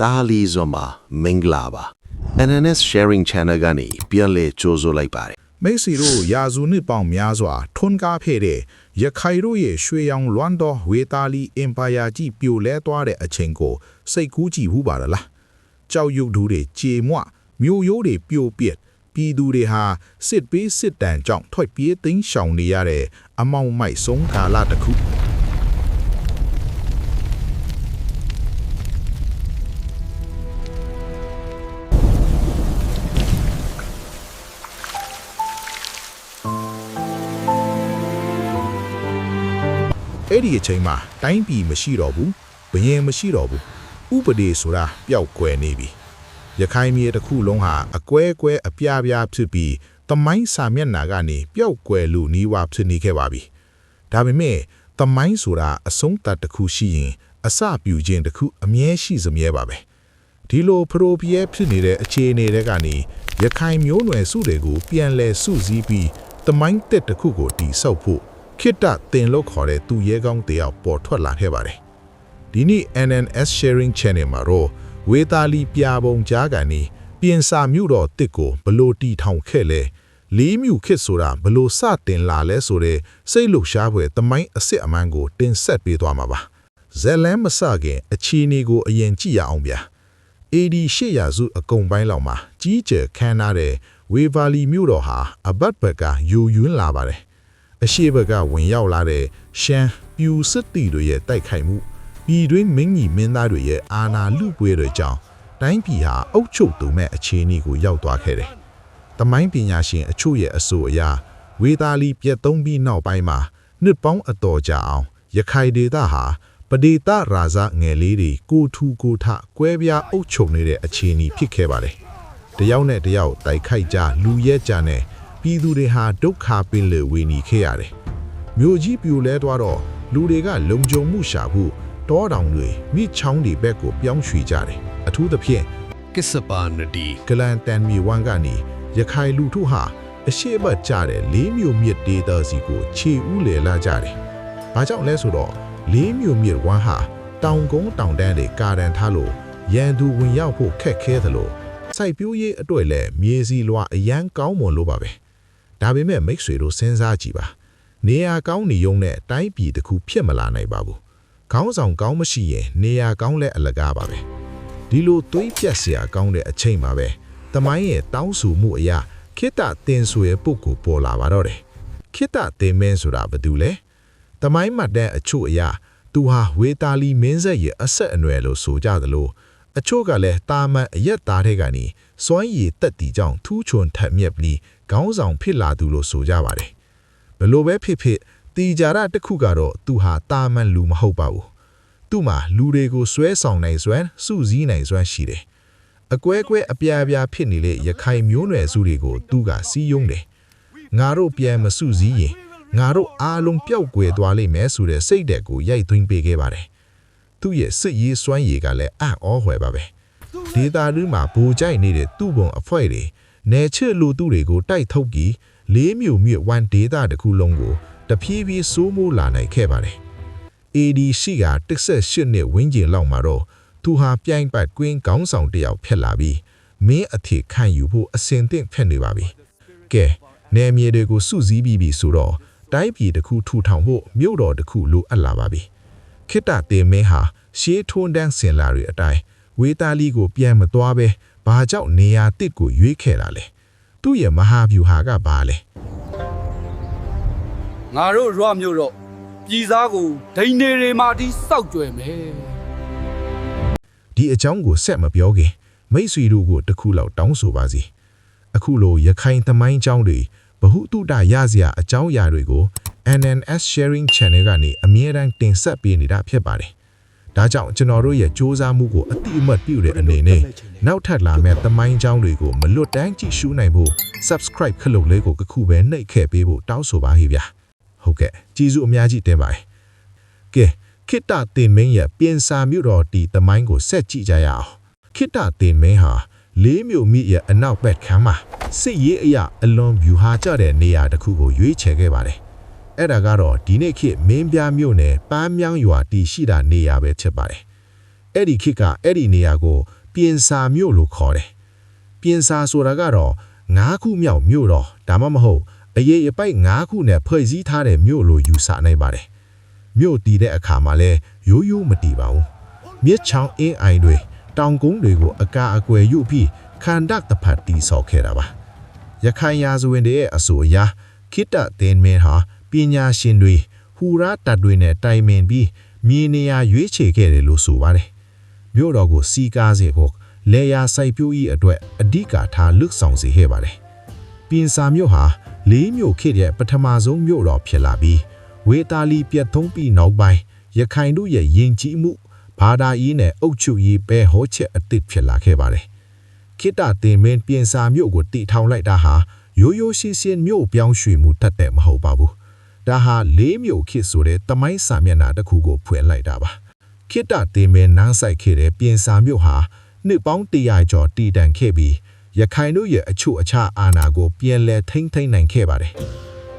တာလီဇွန်မှာမင်္ဂလာပါ NNS sharing channel ကနေပြန်လည်ကြိုးဆိုလိုက်ပါတယ် မိတ်ဆွေတို့ရာစုနှစ်ပေါင်းများစွာထွန်းကားခဲ့တဲ့ရခိုင်တို့ရဲ့ရွှေရောင်လွမ်းသောဝေတာလီအင်ပါယာကြီးပြိုလဲသွားတဲ့အချိန်ကိုစိတ်ကူးကြည့်ဘူးပါလားကြောက်ရွံ့သူတွေကြေမွမြို့ရိုးတွေပြိုပစ်ပြည်သူတွေဟာစစ်ပေးစစ်တမ်းကြောင့်ထွက်ပြေးသိမ်းရှောင်နေရတဲ့အမောင်မိုက်ဆုံးကာလတစ်ခုအဲ့ဒီအချိန်မှာတိုင်းပြည်မရှိတော့ဘူးဘရင်မရှိတော့ဘူးဥပဒေဆိုတာပျောက်ကွယ်နေပြီရခိုင်မြေတစ်ခုလုံးဟာအကွဲကွဲအပြားပြားဖြစ်ပြီးသမိုင်းစာမျက်နှာကနေပျောက်ကွယ်လို့နှီးဝါဖြစ်နေခဲ့ပါပြီဒါပေမဲ့သမိုင်းဆိုတာအဆုံးသတ်တစ်ခုရှိရင်အစပြုခြင်းတစ်ခုအမြဲရှိစမြဲပါပဲဒီလိုပရိုပြဲဖြစ်နေတဲ့အခြေအနေတွေကနေရခိုင်မျိုးနွယ်စုတွေကိုပြန်လဲစုစည်းပြီးသမိုင်းတက်တစ်ခုကိုတည်ဆောက်ဖို့ခိတ္တတင်လို့ခေါ်တဲ့သူရဲကောင်းတယောက်ပေါ်ထွက်လာခဲ့ပါတယ်ဒီနေ့ NNS sharing channel မှာတော့ဝေတာလီပြပုံကြားကနေပြင်စာမြို့တော်တစ်ကိုဘလို့တီထောင်ခဲ့လဲလေးမြို့ခစ်ဆိုတာဘလို့စတင်လာလဲဆိုတဲ့စိတ်လှုပ်ရှားဖွယ်သမိုင်းအစစ်အမှန်ကိုတင်ဆက်ပေးသွားမှာပါဇက်လန်မစခင်အခြေအနေကိုအရင်ကြည့်ရအောင်ဗျာ AD 800ရာစုအကုန်ပိုင်းလောက်မှာကြီးကျယ်ခမ်းနားတဲ့ဝေဗာလီမြို့တော်ဟာအဘတ်ဘက်ကယူယွန်းလာပါတယ်အရှိဘကဝင်ရောက်လာတဲ့ရှမ်းပြူစစ်တီတွေရဲ့တိုက်ခိုက်မှုပြည်တွင်းမင်းကြီးမင်းသားတွေရဲ့အာဏာလုပွဲတွေကြောင့်တိုင်းပြည်ဟာအုပ်ချုပ်သူမဲ့အခြေအနေကိုရောက်သွားခဲ့တယ်။တမိုင်းပညာရှင်အချို့ရဲ့အဆိုအရဝေတာလီပြတ်သုံးပြီးနောက်ပိုင်းမှာနှစ်ပေါင်းအတော်ကြာအောင်ရခိုင်ဒေသဟာပဒေသရာဇငယ်လေးတွေကိုထူကိုထကွဲပြားအုပ်ချုပ်နေတဲ့အခြေအနေဖြစ်ခဲ့ပါတယ်။တယောက်နဲ့တယောက်တိုက်ခိုက်ကြလူရဲကြနဲ့ပြည်သူတွေဟာဒုက္ခပင်လေဝေနေခဲ့ရတယ်။မြို့ကြီးပြိုလဲသွားတော့လူတွေကလုံခြုံမှုရှာဖို့တောတောင်တွေမိချောင်းတွေဘက်ကိုပြောင်းရွှေ့ကြတယ်။အထူးသဖြင့်ကစ္စပါနဒီဂလန်တန်မီဝမ်ကနေရခိုင်လူထုဟာအရှိတ်ကျတဲ့လေးမြို့မြစ်ဒေသစီကိုခြေဥလေလာကြတယ်။ဘာကြောင့်လဲဆိုတော့လေးမြို့မြစ်ဝမ်ဟာတောင်ကုန်းတောင်တန်းတွေကာရန်ထားလို့ရန်သူဝင်ရောက်ဖို့ခက်ခဲသလိုစိုက်ပျိုးရေးအတွက်လည်းမြေစီလွာအရန်ကောင်းမွန်လို့ပါပဲ။ဒါပေမဲ့မိတ်ဆွေတို့စဉ်းစားကြည့်ပါနေရာကောင်းနေုံနဲ့တိုင်းပြည်တစ်ခုဖြစ်မလာနိုင်ပါဘူးခေါင်းဆောင်ကောင်းမရှိရင်နေရာကောင်းလဲအလကားပါပဲဒီလိုသွေးပြက်စရာကောင်းတဲ့အချိန်မှာပဲတမိုင်းရဲ့တောင်းဆိုမှုအရာခိတ္တတင်ဆိုရဲ့ပုဂ္ဂိုလ်ပေါ်လာပါတော့တယ်ခိတ္တတင်မင်းဆိုတာဘာတူလဲတမိုင်းမှတ်တဲ့အချို့အရာသူဟာဝေတာလီမင်းဆက်ရဲ့အဆက်အနွယ်လို့ဆိုကြသလိုအချို့ကလည်းတာမန်အရက်သားတွေကနေစွမ်းရည်တက်တီကြောင့်ထူးချွန်ထက်မြက်ပြီးခေါင်းဆောင်ဖြစ်လာသူလို့ဆိုကြပါတယ်ဘလို့ပဲဖြစ်ဖြစ်တီကြရတစ်ခုကတော့သူဟာတာမန်လူမဟုတ်ပါဘူးသူ့မှာလူတွေကိုဆွဲဆောင်နိုင်စွမ်းစုစည်းနိုင်စွမ်းရှိတယ်အကွဲကွဲအပြားပြားဖြစ်နေတဲ့ရခိုင်မျိုးနွယ်စုတွေကိုသူကစီးယုံတယ်ငါတို့ပြန်မစုစည်းရင်ငါတို့အားလုံးပျောက်ကွယ်သွားလိမ့်မယ်ဆိုတဲ့စိတ်ဓာတ်ကိုရိုက်သွင်းပေးခဲ့ပါတယ်သူ့ရဲ့စစ်ရေးစွမ်းရည်ကလည်းအံ့ဩဖွယ်ပါပဲဒေတာလူမှာဘူကြိုက်နေတဲ့သူ့ဘုံအဖွဲ့တွေနေချစ်လူသူတွေကိုတိုက်ထုတ်ပြီးလေးမြို့မြစ်ဝမ်ဒေတာတစ်ခုလုံးကိုတဖြည်းဖြည်းစိုးမိုးလာနိုင်ခဲ့ပါတယ်AD ရှိက18နှစ်ဝန်းကျင်လောက်မှာတော့သူဟာပြိုင်ပတ်ကွင်းခေါင်းဆောင်တယောက်ဖြစ်လာပြီးမင်းအထည်ခံယူဖို့အစဉ်သင့်ဖြစ်နေပါပြီကဲနယ်မြေတွေကိုစုစည်းပြီးဆိုတော့တိုင်းပြည်တစ်ခုထူထောင်ဖို့မြို့တော်တစ်ခုလိုအပ်လာပါပြီခိတ္တတင်မင်းဟာရှေးထွန်းတန်းစင်လာတွေအတိုင်းဝေတာလီကိုပြန်မသွားပဲဘာကြောင့်နေရာတစ်ကိုရွေးခဲ့တာလဲသူ့ရဲ့မဟာဗျူဟာကဘာလဲငါတို့ရွာမျိုးတော့ပြည်သားကိုဒိန်နေတွေမှဒီစောက်ကြွယ်မယ်ဒီအကြောင်းကိုဆက်မပြောခင်မိတ်ဆွေတို့ကိုတခုလောက်တောင်းဆိုပါစီအခုလိုရခိုင်သမိုင်းအကြောင်းတွေဘဟုတုတရစရာအကြောင်းအရာတွေကို NNS sharing channel ကနေအမြဲတမ်းတင်ဆက်ပေးနေတာဖြစ်ပါတယ်ဒါကြောင့်ကျွန်တော်တို့ရဲ့စ조사မှုကိုအတိအမှတ်ပြုတဲ့အနေနဲ့နောက်ထပ်လာမယ့်သမိုင်းအကြောင်းတွေကိုမလွတ်တမ်းကြည့်ရှုနိုင်ဖို့ subscribe ခလုပ်လေးကိုခုပဲနှိပ်ခဲ့ပေးဖို့တောင်းဆိုပါဟိဗျာဟုတ်ကဲ့ကျေးဇူးအများကြီးတင်ပါတယ်ကဲခိတ္တတင်မင်းရဲ့ပြင်စာမြို့တော်တီသမိုင်းကိုဆက်ကြည့်ကြရအောင်ခိတ္တတင်မင်းဟာလေးမြို့မြစ်ရဲ့အနောက်ဘက်ခမ်းမှာစစ်ရေးအရာအလွန်ဗျူဟာကျတဲ့နေရာတစ်ခုကိုရွေးချယ်ခဲ့ပါတယ်အဲ့ဒါကတော့ဒီနေ့ခေတ်မင်းပြားမြို့နယ်ပန်းမြောင်းရွာတီရှိတာနေရာပဲဖြစ်ပါတယ် အဲ့ဒီခေတ်ကအဲ့ဒီနေရာကိုပြင်စာမြို့လို့ခေါ်တယ်ပြင်စာဆိုတာကတော့9ခုမြောက်မြို့တော့ဒါမှမဟုတ်အရေးအပိုက်9ခုနဲ့ဖွဲ့စည်းထားတဲ့မြို့လို့ယူဆနိုင်ပါတယ်မြို့တည်တဲ့အခါမှာလဲရိုးရိုးမတည်ပါဘူးမြစ်ချောင်းအင်းအိုင်တွေတောင်ကုန်းတွေကိုအကာအကွယ်ယူပြီးခန္ဓာတစ်ဖက်တည်ဆောက်ခဲ့တာပါရခိုင်ရာဇဝင်တွေရဲ့အဆိုအရခိတ္တသင်မင်းဟာပညာရှင်တွေဟူရာတတ်တွေနဲ့တိုင်ပင်ပြီးမြေနေရာရွေးချယ်ခဲ့တယ်လို့ဆိုပါတယ်မြို့တော်ကိုစီကားစေဖို့လေယာစိုက်ပျိုးရေးအတွက်အဓိကထားလှုပ်ဆောင်စေခဲ့ပါတယ်ပြင်စာမြို့ဟာလေးမြို့ခေတ်ရဲ့ပထမဆုံးမြို့တော်ဖြစ်လာပြီးဝေတာလီပြတ်သုံးပြီးနောက်ပိုင်းရခိုင်တို့ရဲ့ယဉ်ကျေးမှုဘာသာရေးနဲ့အုပ်ချုပ်ရေးပဲဟောချက်အသစ်ဖြစ်လာခဲ့ပါတယ်ခိတ္တသင်မင်းပြင်စာမြို့ကိုတည်ထောင်လိုက်တာဟာရိုးရိုးရှင်းရှင်းမြို့ပြောင်းရွှေ့မှုတတ်တဲ့မဟုတ်ပါဘူးဒါဟာလေးမြို့ခေတ်ဆိုတဲ့တမိုင်းစာမျက်နှာတစ်ခုကိုဖွင့်လိုက်တာပါခိတ္တသင်မင်းနန်းဆိုင်ခဲ့တဲ့ပြင်စာမြို့ဟာနှစ်ပေါင်း100ကျော်တည်တံ့ခဲ့ပြီးရခိုင်တို့ရဲ့အချို့အခြားအာဏာကိုပြန်လည်ထိန်းသိမ်းနိုင်ခဲ့ပါတယ်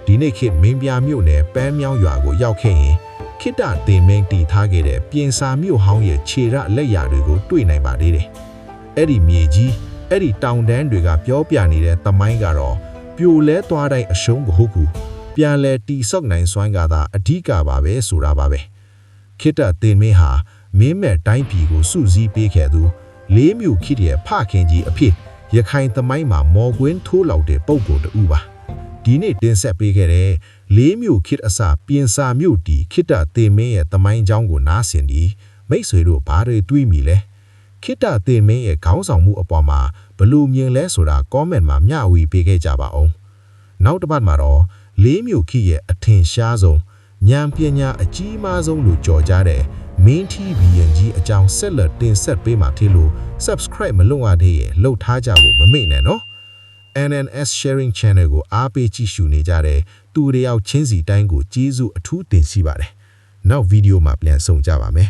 ဒီနေ့ခေတ်မင်းပြမြို့နယ်ပန်းမြောင်းရွာကိုရောက်ခဲ့ရင်ခိတ္တသင်မင်းတည်ထားခဲ့တဲ့ပြင်စာမြို့ဟောင်းရဲ့ခြေရလက်ရာတွေကိုတွေ့နိုင်ပါသေးတယ်အဲ့ဒီမြေကြီးအဲ့ဒီတောင်တန်းတွေကပြောပြနေတဲ့သမိုင်းကတော့ပြိုလဲသွားတဲ့အရှုံးကိုဟုတ်ကူပြန်လဲတီဆော့နိုင်စွမ်းကသာအဓိကပါပဲဆိုတာပါပဲခိတ္တသင်မင်းဟာမင်းမဲ့တိုင်းပြည်ကိုစုစည်းပေးခဲ့သူလေးမြို့ခေတ်ရဲ့ဖခင်ကြီးအဖြစ်ရခိုင်သမိုင်းမှာမော်ကွင်းထိုးလောက်တဲ့ပုံကိုတူပါဒီနေ့တင်ဆက်ပေးခဲ့တဲ့လေးမြို့ခေတ်အစပြင်စာမြို့တီခိတ္တသင်မင်းရဲ့သမိုင်းကြောင်းကိုနားဆင်ပြီးမိတ်ဆွေတို့ဘာတွေတွေးမိလဲခိတ္တသင်မင်းရဲ့ခေါင်းဆောင်မှုအပေါ်မှာဘလို့မြင်လဲဆိုတာ comment မှာမျှဝေပေးခဲ့ကြပါအောင်နောက်တစ်ပတ်မှာတော့လေးမြို့ခေတ်ရဲ့အထင်ရှားဆုံးဉာဏ်ပညာအကြီးမားဆုံးလို့ကြော်ကြားတဲ့မင်း TV ရင်ကြီးအကြောင်းဆက်လက်တင်ဆက်ပေးမှာဖြစ်လို့ subscribe မလုပ်ရသေးရင်လှုပ်ထားကြဖို့မမေ့နဲ့နော် NNS Sharing Channel ကိုအားပေးကြည့်ရှုနေကြတဲ့သူတွေရောက်ချင်းစီတိုင်းကိုကျေးဇူးအထူးတင်ရှိပါတယ်နောက်ဗီဒီယိုမှာပြန်ဆုံကြပါမယ်